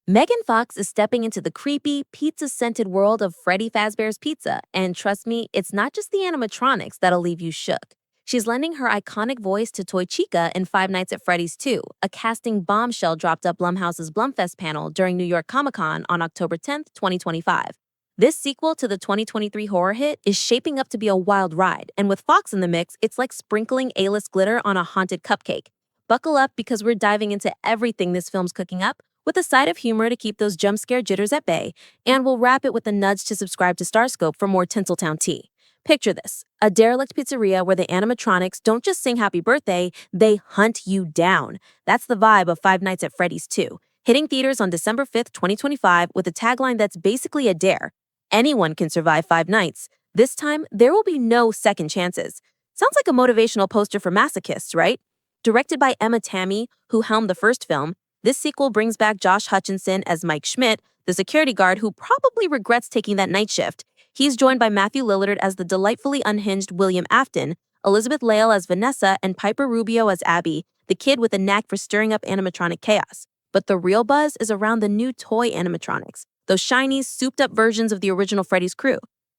Megan Fox is stepping into the creepy, pizza-scented world of Freddy Fazbear's Pizza, and trust me, it's not just the animatronics that'll leave you shook. She's lending her iconic voice to toy Chica in Five Nights at Freddy's 2, a casting bombshell dropped up Blumhouse's Blumfest panel during New York Comic Con on October 10th, 2025. This sequel to the 2023 horror hit is shaping up to be a wild ride, and with Fox in the mix, it's like sprinkling A-list glitter on a haunted cupcake. Buckle up because we're diving into everything this film's cooking up with a side of humor to keep those jump scare jitters at bay, and we'll wrap it with a nudge to subscribe to Starscope for more Tinseltown tea. Picture this, a derelict pizzeria where the animatronics don't just sing happy birthday, they hunt you down. That's the vibe of Five Nights at Freddy's 2, hitting theaters on December 5th, 2025 with a tagline that's basically a dare. Anyone can survive 5 nights. This time, there will be no second chances. Sounds like a motivational poster for masochists, right? Directed by Emma Tammy, who helmed the first film, this sequel brings back Josh Hutcherson as Mike Schmidt, the security guard who probably regrets taking that night shift. He's joined by Matthew Lillard as the delightfully unhinged William Afton, Elizabeth Lale as Vanessa, and Piper Rubio as Abby, the kid with a knack for stirring up animatronic chaos. But the real buzz is around the new toy animatronics, those shiny, souped-up versions of the original Freddy's crew.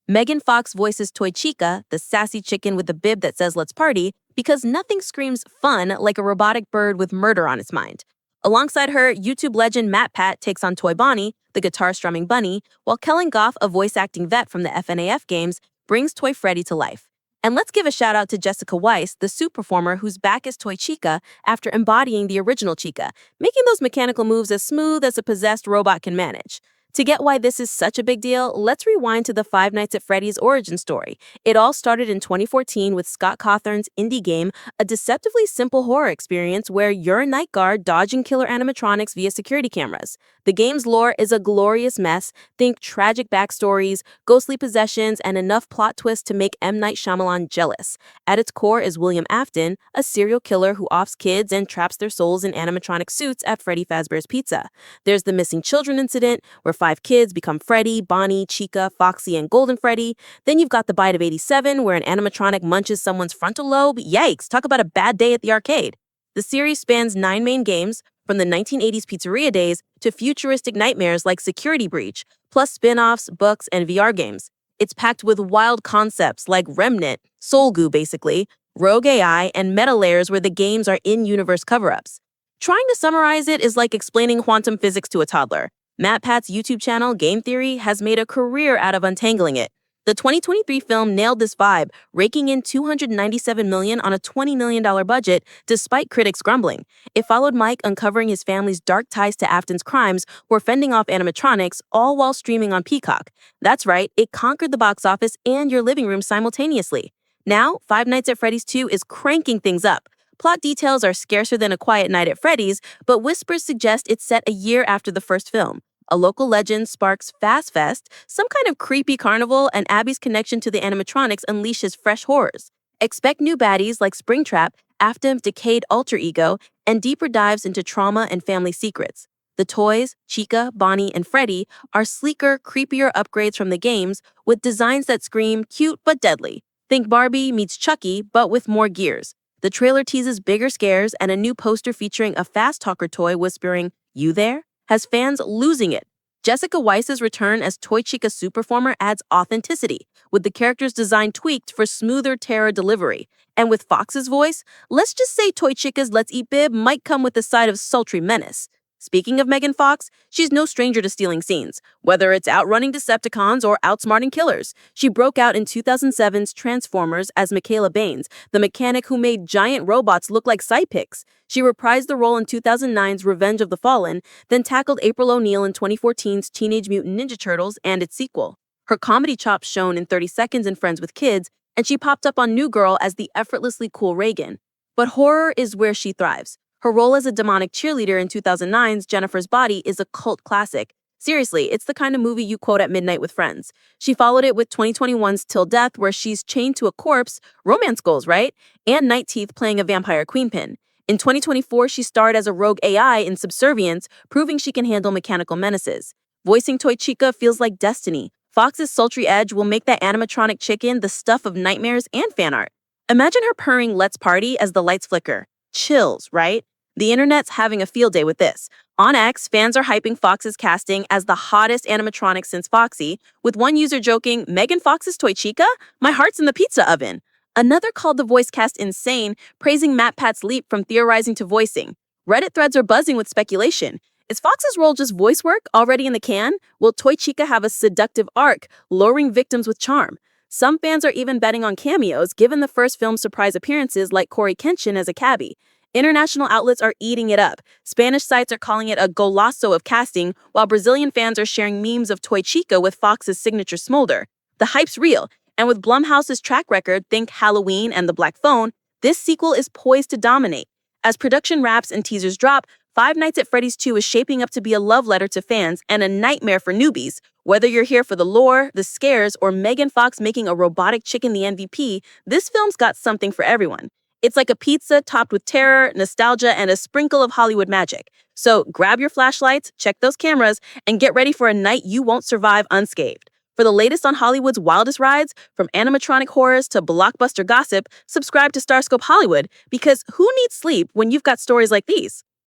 Megan Fox voices Toy Chica, the sassy chicken with the bib that says let's party, because nothing screams fun like a robotic bird with murder on its mind. Alongside her, YouTube legend Matt Pat takes on Toy Bonnie, the guitar-strumming bunny, while Kellen Goff, a voice-acting vet from the FNAF games, brings Toy Freddy to life. And let's give a shout-out to Jessica Weiss, the suit performer who's back as Toy Chica after embodying the original Chica, making those mechanical moves as smooth as a possessed robot can manage. To get why this is such a big deal, let's rewind to the Five Nights at Freddy's origin story. It all started in 2014 with Scott Cawthon's indie game, a deceptively simple horror experience where you're a night guard dodging killer animatronics via security cameras. The game's lore is a glorious mess. Think tragic backstories, ghostly possessions, and enough plot twists to make M. Night Shyamalan jealous. At its core is William Afton, a serial killer who offs kids and traps their souls in animatronic suits at Freddy Fazbear's Pizza. There's the missing children incident, where 5 kids become Freddy, Bonnie, Chica, Foxy, and Golden Freddy. Then you've got the Bite of 87, where an animatronic munches someone's frontal lobe. Yikes, talk about a bad day at the arcade. The series spans 9 main games, from the 1980s pizzeria days to futuristic nightmares like Security Breach, plus spin-offs, books, and VR games. It's packed with wild concepts like Remnant, Soul Goo basically, Rogue AI, and meta layers where the games are in-universe cover-ups. Trying to summarize it is like explaining quantum physics to a toddler. Matt Pat's YouTube channel, Game Theory, has made a career out of untangling it. The 2023 film nailed this vibe, raking in $297 million on a $20 million budget, despite critics grumbling. It followed Mike uncovering his family's dark ties to Afton's crimes, or fending off animatronics, all while streaming on Peacock. That's right, it conquered the box office and your living room simultaneously. Now, Five Nights at Freddy's 2 is cranking things up. Plot details are scarcer than A Quiet Night at Freddy's, but whispers suggest it's set a year after the first film. A local legend sparks Fast Fest, some kind of creepy carnival, and Abby's connection to the animatronics unleashes fresh horrors. Expect new baddies like Springtrap, Afton's decayed alter ego, and deeper dives into trauma and family secrets. The toys, Chica, Bonnie, and Freddy, are sleeker, creepier upgrades from the games, with designs that scream cute but deadly. Think Barbie meets Chucky, but with more gears. The trailer teases bigger scares, and a new poster featuring a fast talker toy whispering, "You there?" has fans losing it. Jessica Weiss's return as Toy Chica suit performer adds authenticity, with the character's design tweaked for smoother terror delivery. And with Fox's voice, let's just say Toy Chica's Let's Eat bib might come with a side of sultry menace. Speaking of Megan Fox, she's no stranger to stealing scenes, whether it's outrunning Decepticons or outsmarting killers. She broke out in 2007's Transformers as Michaela Baines, the mechanic who made giant robots look like sidekicks. She reprised the role in 2009's Revenge of the Fallen, then tackled April O'Neil in 2014's Teenage Mutant Ninja Turtles and its sequel. Her comedy chops shone in 30 Seconds and Friends with Kids, and she popped up on New Girl as the effortlessly cool Reagan. But horror is where she thrives. Her role as a demonic cheerleader in 2009's Jennifer's Body is a cult classic. Seriously, it's the kind of movie you quote at midnight with friends. She followed it with 2021's Till Death, where she's chained to a corpse, romance goals, right? And Night Teeth playing a vampire queenpin. In 2024, she starred as a rogue AI in Subservience, proving she can handle mechanical menaces. Voicing Toy Chica feels like destiny. Fox's sultry edge will make that animatronic chicken the stuff of nightmares and fan art. Imagine her purring "Let's Party" as the lights flicker. Chills, right? The internet's having a field day with this. On X, fans are hyping Fox's casting as the hottest animatronic since Foxy, with one user joking, Megan Fox's toy Chica? My heart's in the pizza oven. Another called the voice cast insane, praising MatPat's leap from theorizing to voicing. Reddit threads are buzzing with speculation. Is Fox's role just voice work already in the can? Will Toy Chica have a seductive arc, luring victims with charm? Some fans are even betting on cameos, given the first film's surprise appearances like Corey Kenshin as a cabbie. International outlets are eating it up. Spanish sites are calling it a golazo of casting, while Brazilian fans are sharing memes of Toy Chica with Fox's signature smolder. The hype's real, and with Blumhouse's track record, think Halloween and The Black Phone, this sequel is poised to dominate. As production wraps and teasers drop, Five Nights at Freddy's 2 is shaping up to be a love letter to fans and a nightmare for newbies. Whether you're here for the lore, the scares, or Megan Fox making a robotic chicken the MVP, this film's got something for everyone. It's like a pizza topped with terror, nostalgia, and a sprinkle of Hollywood magic. So grab your flashlights, check those cameras, and get ready for a night you won't survive unscathed. For the latest on Hollywood's wildest rides, from animatronic horrors to blockbuster gossip, subscribe to Starscope Hollywood, because who needs sleep when you've got stories like these?